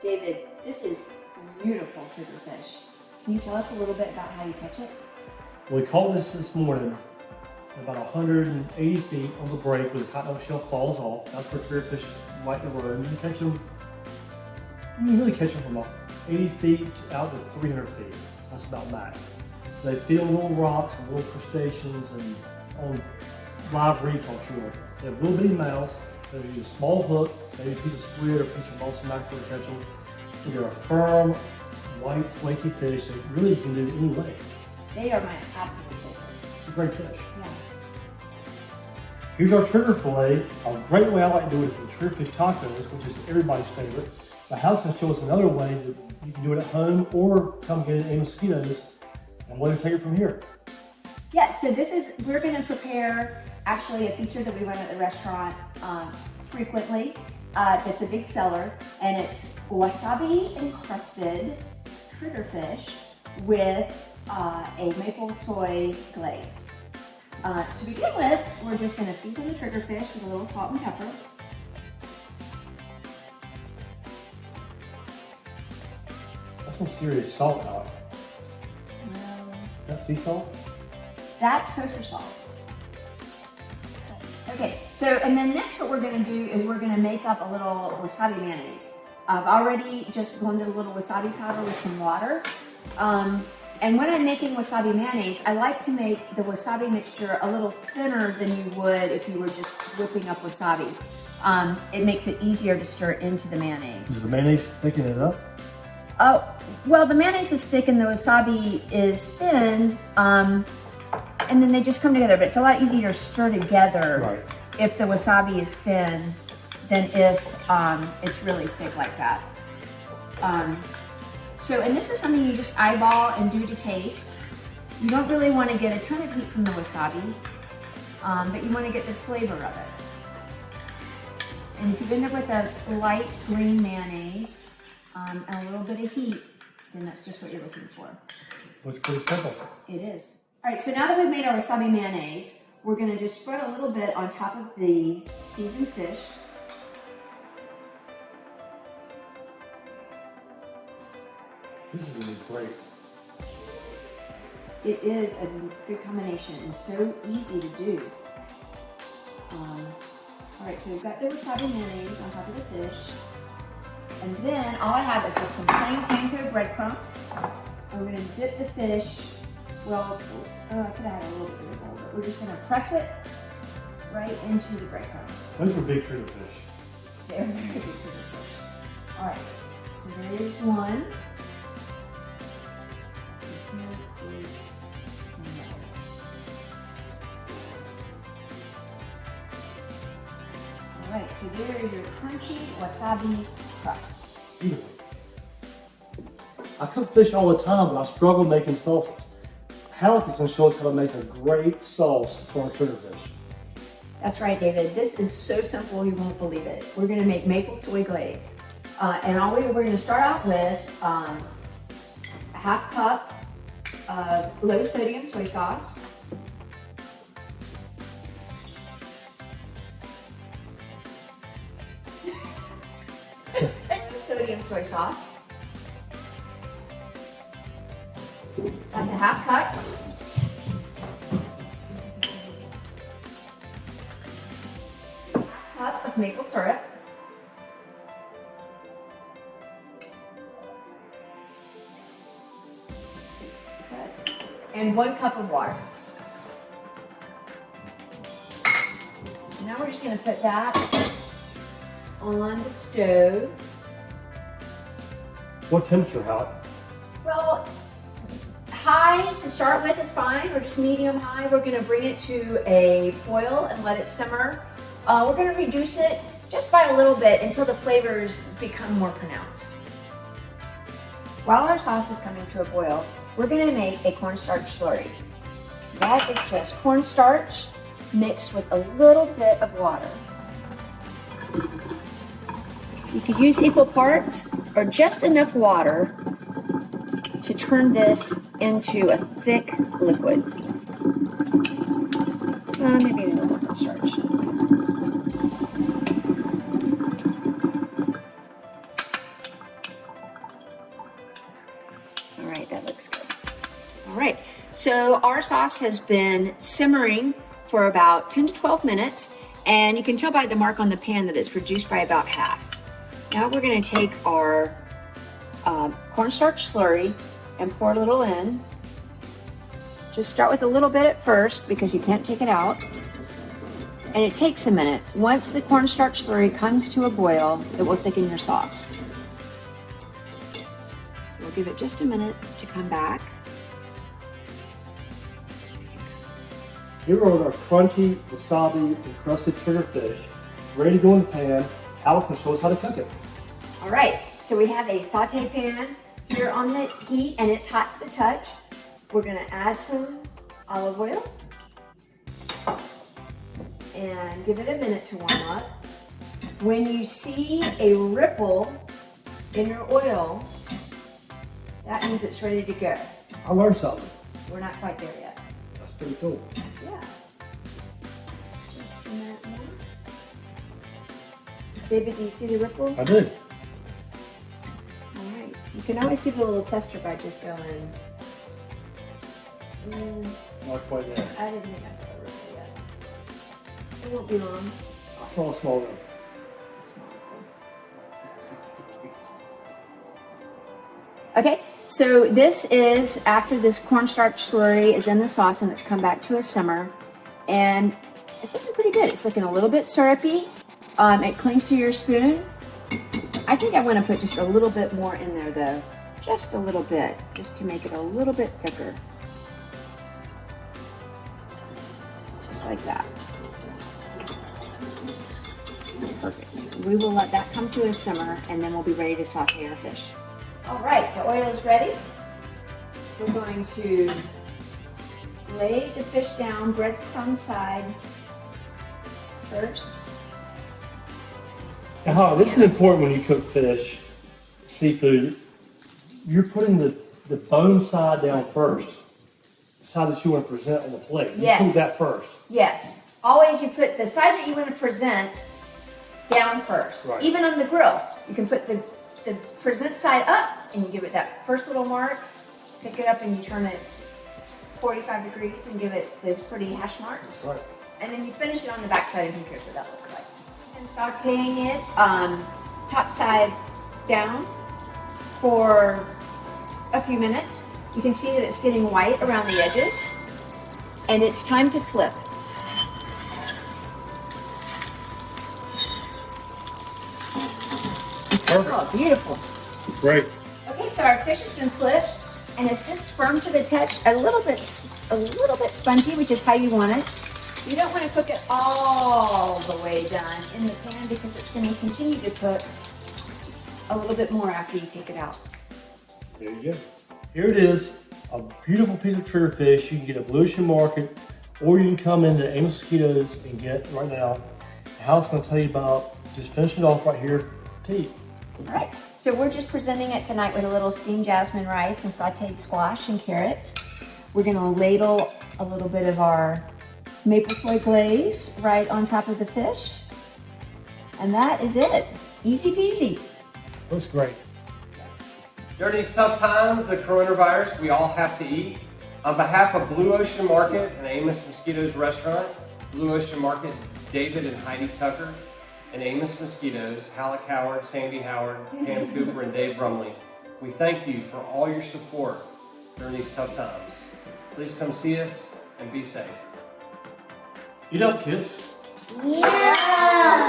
David, this is beautiful triggerfish. Can you tell us a little bit about how you catch it? We caught this morning about 180 feet on the break where the cottontail shell falls off. That's where triggerfish like to run. You can catch them, you really catch them from about 80 feet out to 300 feet. That's about max. They feel little rocks and little crustaceans and on live reef offshore. They have little bitty mouths. They use a small hook, maybe a piece of squid or a piece of balsam mackerel to catch them. So they're a firm, white, flaky fish that really you can do any way. They are my absolute favorite. It's a great fish. Yeah. Here's our trigger fillet. A great way I like to do it is with triggerfish tacos, which is everybody's favorite. But Alex will show us another way that you can do it at home or come get it at Mosquito's, and we'll take it from here. Yeah, so we're gonna prepare actually a feature that we run at the restaurant frequently. It's a big seller, and it's wasabi encrusted triggerfish with a maple soy glaze. To begin with, we're just gonna season the triggerfish with a little salt and pepper. That's some serious salt, Alex. Well, Is that sea salt? that's kosher salt. Okay, so and then next what we're gonna do is we're gonna make up a little wasabi mayonnaise. I've already just blended a little wasabi powder with some water. And when I'm making wasabi mayonnaise, I like to make the wasabi mixture a little thinner than you would if you were just whipping up wasabi. It makes it easier to stir into the mayonnaise. Does the mayonnaise thicken it up? Oh, well, the mayonnaise is thick and the wasabi is thin, and then they just come together. But it's a lot easier to stir together if the wasabi is thin than if it's really thick like that. And this is something you just eyeball and do to taste. You don't really want to get a ton of heat from the wasabi, but you want to get the flavor of it. And if you end up with a light green mayonnaise and a little bit of heat, then that's just what you're looking for. Looks pretty simple. It is. All right, so now that we've made our wasabi mayonnaise, we're going to just spread a little bit on top of the seasoned fish. This is going to be great. It is a good combination and so easy to do. All right, so we've got the wasabi mayonnaise on top of the fish. And then all I have is just some plain panko breadcrumbs. And we're going to dip the fish, well, I could have had a little bit bigger bowl, but we're just going to press it right into the breadcrumbs. Those are big triggerfish. They're very big triggerfish. All right, so there's one. Here is another. All right, so there is your crunchy wasabi crust. Beautiful. I cook fish all the time, but I struggle making sauces. Halleck is going to show us how to make a great sauce for our triggerfish. That's right, David. This is so simple you won't believe it. We're going to make maple soy glaze. And we're going to start out with a half cup of low sodium soy sauce. Sodium soy sauce. That's a half cup. Half cup of maple syrup. And 1 cup of water. So now we're just going to put that on the stove. What temperature, Halleck? Well, high to start with is fine, or just medium high. We're going to bring it to a boil and let it simmer. We're going to reduce it just by a little bit until the flavors become more pronounced. While our sauce is coming to a boil, we're going to make a cornstarch slurry. That is just cornstarch mixed with a little bit of water. You could use equal parts or just enough water to turn this into a thick liquid. Maybe a little cornstarch. So our sauce has been simmering for about 10 to 12 minutes, and you can tell by the mark on the pan that it's reduced by about half. Now we're going to take our cornstarch slurry and pour a little in. Just start with a little bit at first because you can't take it out. And it takes a minute. Once the cornstarch slurry comes to a boil, it will thicken your sauce. So we'll give it just a minute to come back. Here are our crunchy, wasabi, encrusted trigger fish, ready to go in the pan. Alex will show us how to cook it. All right, so we have a saute pan here on the heat, and it's hot to the touch. We're gonna add some olive oil and give it a minute to warm up. When you see a ripple in your oil, that means it's ready to go. I learned something. We're not quite there yet. That's pretty cool. Yeah. Just a minute more. David, do you see the ripple? I do. All right. You can always give it a little tester by just going. Not quite there. I didn't think I saw the ripple yet. It won't be long. I saw a small one. A small one. Okay, so this is after this cornstarch slurry is in the sauce and it's come back to a simmer, and it's looking pretty good. It's looking a little bit syrupy. It clings to your spoon. I think I want to put just a little bit more in there though. Just a little bit, just to make it a little bit thicker. Just like that. Perfect. We will let that come to a simmer and then we'll be ready to saute our fish. All right, the oil is ready. We're going to lay the fish down breadcrumb side first. Now, this is important when you cook fish, seafood. You're putting the bone side down first, the side that you want to present on the plate. Yes. You cook that first. Yes. Always you put the side that you want to present down first. Right. Even on the grill, you can put the present side up and you give it that first little mark, pick it up and you turn it 45 degrees and give it those pretty hash marks. Right. And then you finish it on the back side and here's what that looks like. And sauteing it top side down for a few minutes. You can see that it's getting white around the edges and it's time to flip. Perfect. Oh, beautiful. Great. Okay, so our fish has been flipped and it's just firm to the touch, a little bit spongy, which is how you want it. You don't want to cook it all the way done in the pan because it's going to continue to cook a little bit more after you take it out. There you go. Here it is, a beautiful piece of trigger fish. You can get at Blue Ocean Market, or you can come into Amos Mosquitoes and get it right now. Hal's going to tell you about just finishing it off right here to eat. All right, so we're just presenting it tonight with a little steamed jasmine rice and sauteed squash and carrots. We're going to ladle a little bit of our maple soy glaze right on top of the fish. And that is it. Easy peasy. Looks great. During these tough times, the coronavirus, we all have to eat. On behalf of Blue Ocean Market and Amos Mosquitoes Restaurant, Blue Ocean Market, David and Heidi Tucker, and Amos Mosquitoes, Halleck Howard, Sandy Howard, Pam Cooper, and Dave Brumley, we thank you for all your support during these tough times. Please come see us and be safe. Eat up, kids. Yeah!